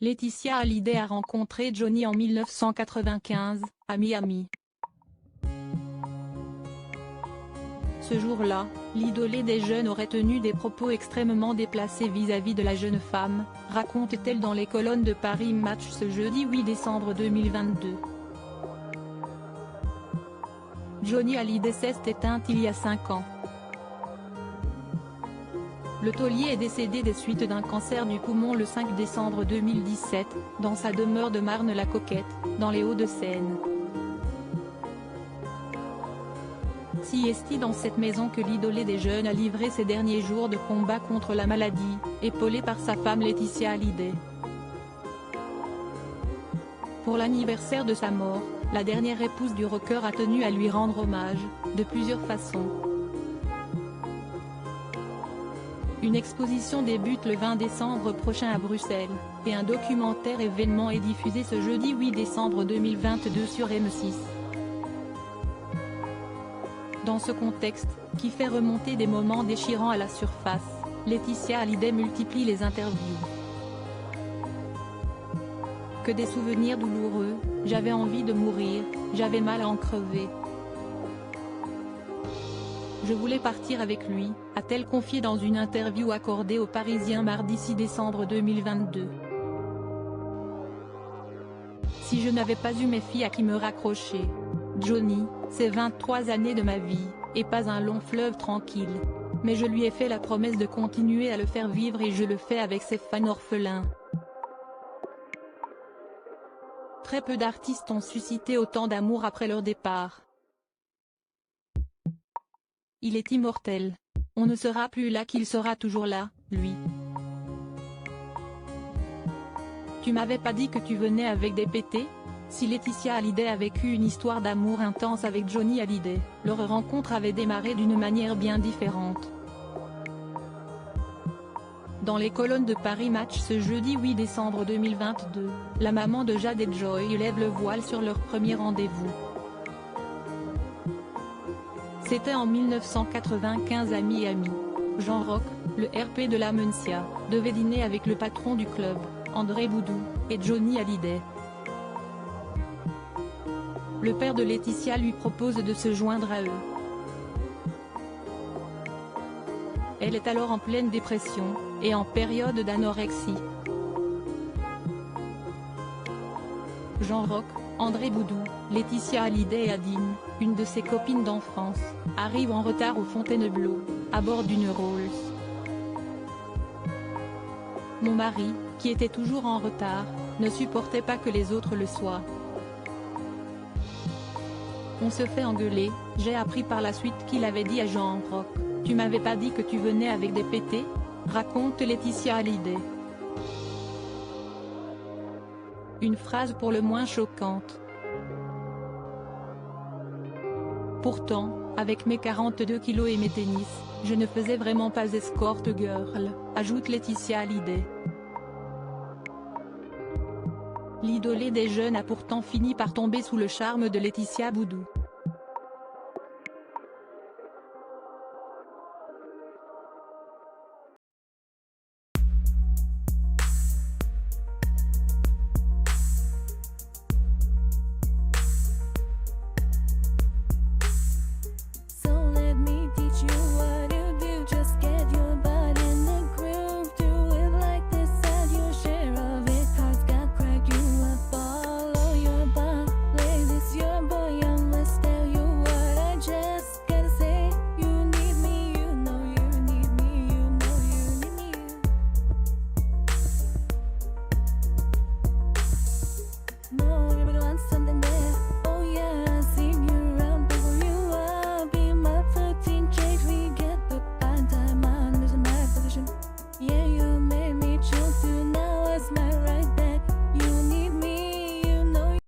Laetitia Hallyday a rencontré Johnny en 1995, à Miami. Ce jour-là, l'idolé des jeunes aurait tenu des propos extrêmement déplacés vis-à-vis de la jeune femme, raconte-t-elle dans les colonnes de Paris Match ce jeudi 8 décembre 2022. Johnny Hallyday s'est éteinte il y a 5 ans. Le taulier est décédé des suites d'un cancer du poumon le 5 décembre 2017, dans sa demeure de Marne-la-Coquette, dans les Hauts-de-Seine. Si est dans cette maison que l'idolé des jeunes a livré ses derniers jours de combat contre la maladie, épaulé par sa femme Laetitia Hallyday. Pour l'anniversaire de sa mort, la dernière épouse du rocker a tenu à lui rendre hommage, de plusieurs façons. Une exposition débute le 20 décembre prochain à Bruxelles, et un documentaire événement est diffusé ce jeudi 8 décembre 2022 sur M6. Dans ce contexte, qui fait remonter des moments déchirants à la surface, Laetitia Hallyday multiplie les interviews. Que des souvenirs douloureux, j'avais envie de mourir, j'avais mal à en crever. Je voulais partir avec lui, a-t-elle confié dans une interview accordée aux Parisiens mardi 6 décembre 2022. Si je n'avais pas eu mes filles à qui me raccrocher. Johnny, c'est 23 années de ma vie, et pas un long fleuve tranquille. Mais je lui ai fait la promesse de continuer à le faire vivre et je le fais avec ses fans orphelins. Très peu d'artistes ont suscité autant d'amour après leur départ. Il est immortel. On ne sera plus là qu'il sera toujours là, lui. Tu m'avais pas dit que tu venais avec des pétés ? Si Laetitia Hallyday a vécu une histoire d'amour intense avec Johnny Hallyday, leur rencontre avait démarré d'une manière bien différente. Dans les colonnes de Paris Match ce jeudi 8 décembre 2022, la maman de Jade et Joy lève le voile sur leur premier rendez-vous. C'était en 1995 à Miami. Jean Rock, le RP de la Mencia, devait dîner avec le patron du club, André Boudou, et Johnny Hallyday. Le père de Laetitia lui propose de se joindre à eux. Elle est alors en pleine dépression, et en période d'anorexie. Jean Rock, André Boudou, Laetitia Hallyday et Adine, une de ses copines d'enfance, arrivent en retard au Fontainebleau, à bord d'une Rolls. Mon mari, qui était toujours en retard, ne supportait pas que les autres le soient. On se fait engueuler, j'ai appris par la suite qu'il avait dit à Jean Rock, « Tu m'avais pas dit que tu venais avec des pétés ?» raconte Laetitia Hallyday. Une phrase pour le moins choquante. Pourtant, avec mes 42 kilos et mes tennis, je ne faisais vraiment pas escort girl, ajoute Laetitia Hallyday. L'idolé des jeunes a pourtant fini par tomber sous le charme de Laetitia Boudou.